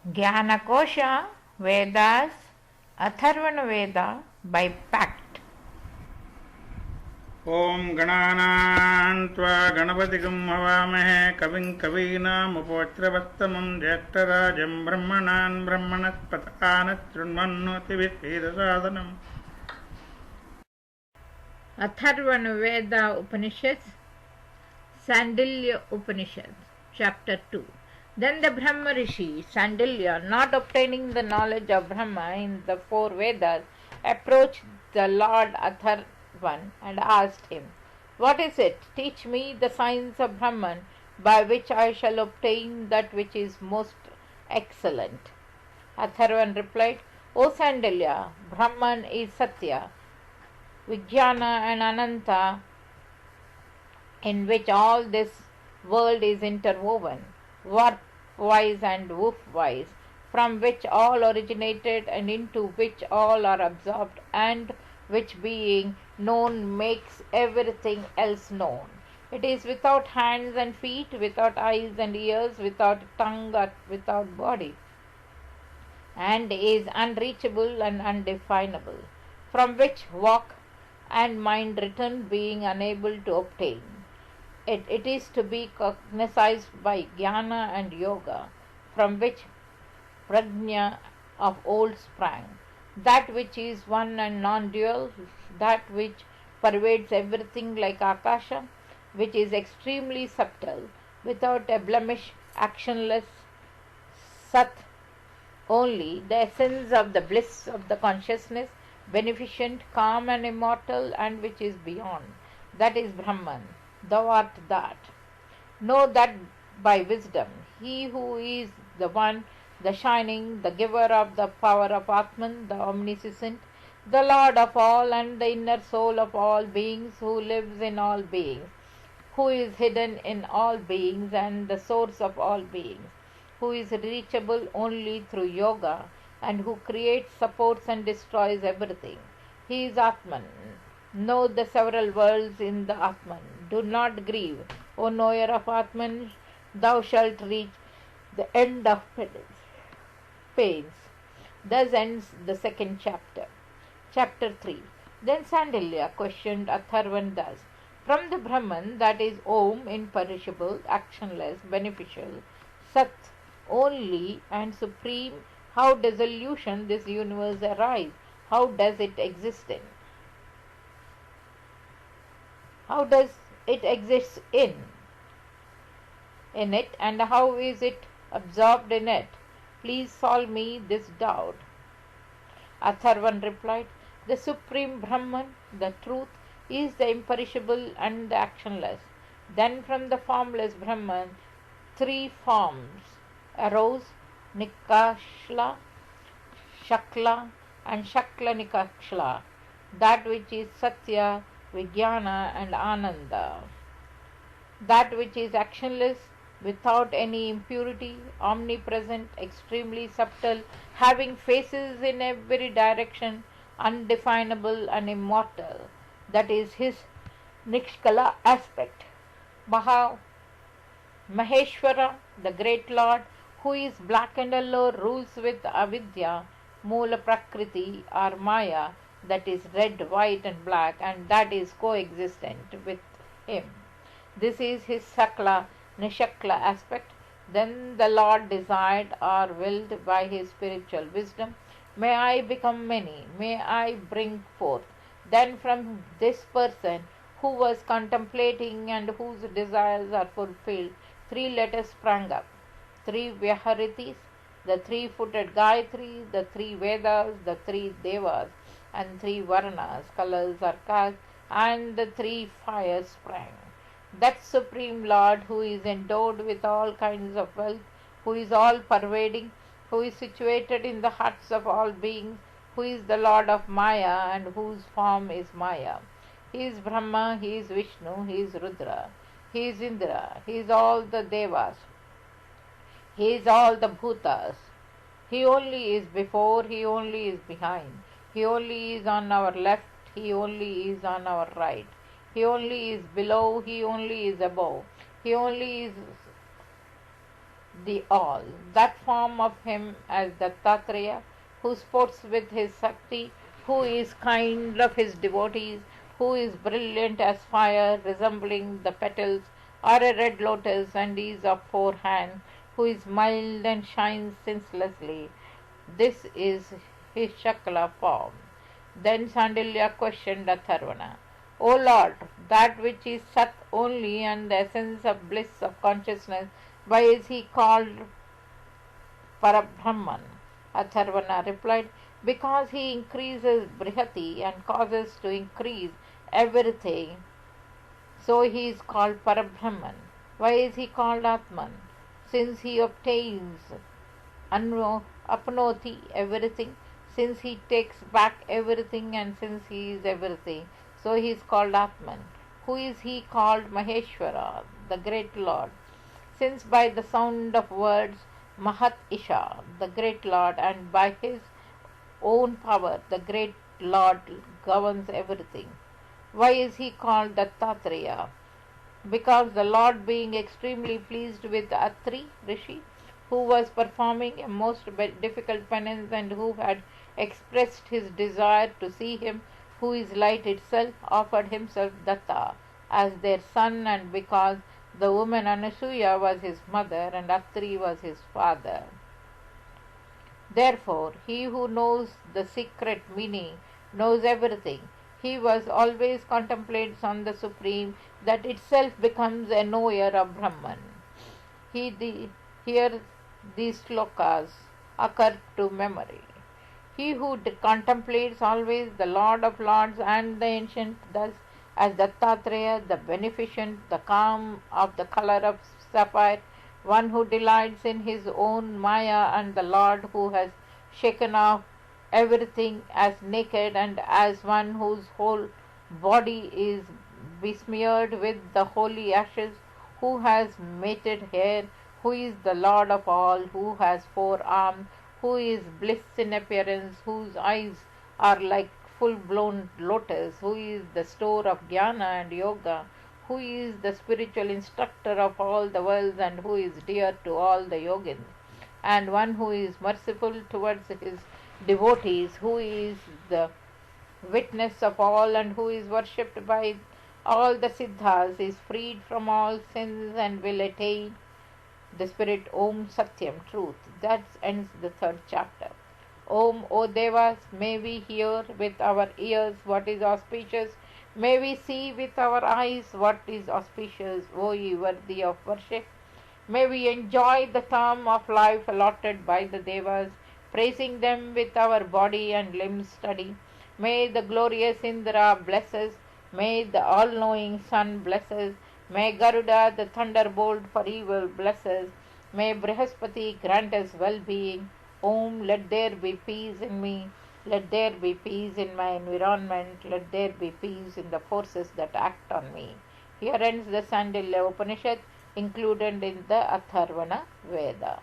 Jnanakosha Vedas Atharvana Veda by pact. ॐ गणानान्त्वा गणपतिगं हवामहे कविं कवीनामुपवज्रवत्तमं ज्येष्ठराजं ब्रह्मणान् ब्रह्मणस्पतः शृण्वन्नोतिभिः Atharvana Veda Upanishads, Sandilya Upanishad, Chapter 2. Then the Brahma Rishi, Sandilya, not obtaining the knowledge of Brahma in the four Vedas, approached the Lord Atharvan and asked him, "What is it? Teach me the science of Brahman, by which I shall obtain that which is most excellent." Atharvan replied, "O Sandilya, Brahman is Satya, Vijnana and Ananta, in which all this world is interwoven, warp-wise and woof-wise, from which all originated and into which all are absorbed, and which being known makes everything else known. It is without hands and feet, without eyes and ears, without tongue or without body, and is unreachable and undefinable, from which walk and mind return, being unable to obtain. It is to be cognized by jnana and yoga, from which prajna of old sprang, that which is one and non-dual, that which pervades everything like akasha, which is extremely subtle, without a blemish, actionless, sat only, the essence of the bliss of the consciousness, beneficent, calm and immortal, and which is beyond. That is Brahman. Thou art that. Know that by wisdom. He who is the one, the shining, the giver of the power of Atman, the omniscient, the Lord of all and the inner soul of all beings, who lives in all beings, who is hidden in all beings and the source of all beings, who is reachable only through yoga, and who creates, supports and destroys everything. He is Atman. Know the several worlds in the Atman. Do not grieve, O knower of Atman, thou shalt reach the end of pains. Thus ends the second chapter. Chapter 3. Then Sandilya questioned Atharvan thus: From the Brahman, that is Om, imperishable, actionless, beneficial, Sat, only and supreme, how does illusion, this universe, arise? How does it exist in? How does it exist in it, and how is it absorbed in it? Please solve me this doubt. Atharvan replied, The Supreme Brahman, the truth, is the imperishable and the actionless. Then from the formless Brahman, three forms arose: Nikashla, Shakla, and Shakla Nikashla, that which is Satya, Vijnana, and Ananda, that which is actionless, without any impurity, omnipresent, extremely subtle, having faces in every direction, undefinable and immortal, that is his Nikshkala aspect. Maheshwara, the great Lord, who is black and yellow, rules with avidya, Moola Prakriti or Maya, that is red, white and black, and that is coexistent with him. This is his Sakla, Nishakla aspect. Then the Lord desired or willed by his spiritual wisdom, May I become many, may I bring forth. Then from this person who was contemplating and whose desires are fulfilled, three letters sprang up: three Vyaharitis, the three-footed Gayatri, the three Vedas, the three Devas, and three Varnas, colors or castes, and the three fires sprang. That Supreme Lord, who is endowed with all kinds of wealth, who is all pervading, who is situated in the hearts of all beings, who is the Lord of Maya and whose form is Maya. He is Brahma, he is Vishnu, he is Rudra, he is Indra, he is all the Devas, he is all the Bhutas. He only is before, he only is behind, he only is on our left, he only is on our right. He only is below, he only is above, he only is the all. That form of him as Dattatreya, who sports with his Sakti, who is kind of his devotees, who is brilliant as fire, resembling the petals or a red lotus, and is of four hands, who is mild and shines senselessly. This is his Shakla form. Then Sandilya questioned Atharvana, O Lord, that which is Sat only and the essence of bliss of consciousness, why is he called Parabrahman? Atharvana replied, because he increases Brihati and causes to increase everything, so he is called Parabrahman. Why is he called Atman? Since he obtains apnoti everything, since he takes back everything, and since he is everything, so he is called Atman. Who is he called Maheshwara, the great Lord? Since by the sound of words Mahat Isha, the great Lord, and by his own power the great Lord governs everything. Why is he called Dattatreya? Because the Lord, being extremely pleased with Atri Rishi, who was performing a most difficult penance and who had expressed his desire to see him, who is light itself, offered himself Datta as their son, and because the woman Anasuya was his mother and Atri was his father. Therefore, he who knows the secret meaning knows everything. He was always contemplates on the Supreme, that itself becomes a knower of Brahman. Here these slokas occur to memory. He who contemplates always the Lord of Lords and the Ancient, thus as Dattatreya, the beneficent, the calm of the color of sapphire, one who delights in his own Maya, and the Lord who has shaken off everything as naked, and as one whose whole body is besmeared with the holy ashes, who has matted hair, who is the Lord of all, who has four arms, who is bliss in appearance, whose eyes are like full-blown lotus, who is the store of jnana and yoga, who is the spiritual instructor of all the worlds, and who is dear to all the yogins, and one who is merciful towards his devotees, who is the witness of all and who is worshipped by all the siddhas, is freed from all sins and will attain the spirit Om Satyam, truth. That ends the third chapter. Om, O Devas, may we hear with our ears what is auspicious, may we see with our eyes what is auspicious, O ye worthy of worship. May we enjoy the term of life allotted by the Devas, praising them with our body and limbs study. May the glorious Indra bless us, may the all-knowing Sun bless us, may Garuda, the thunderbolt for evil, bless us, may Brihaspati grant us well-being. Om, let there be peace in me, let there be peace in my environment, let there be peace in the forces that act on me. Here ends the Sandilya Upanishad, included in the Atharvana Veda.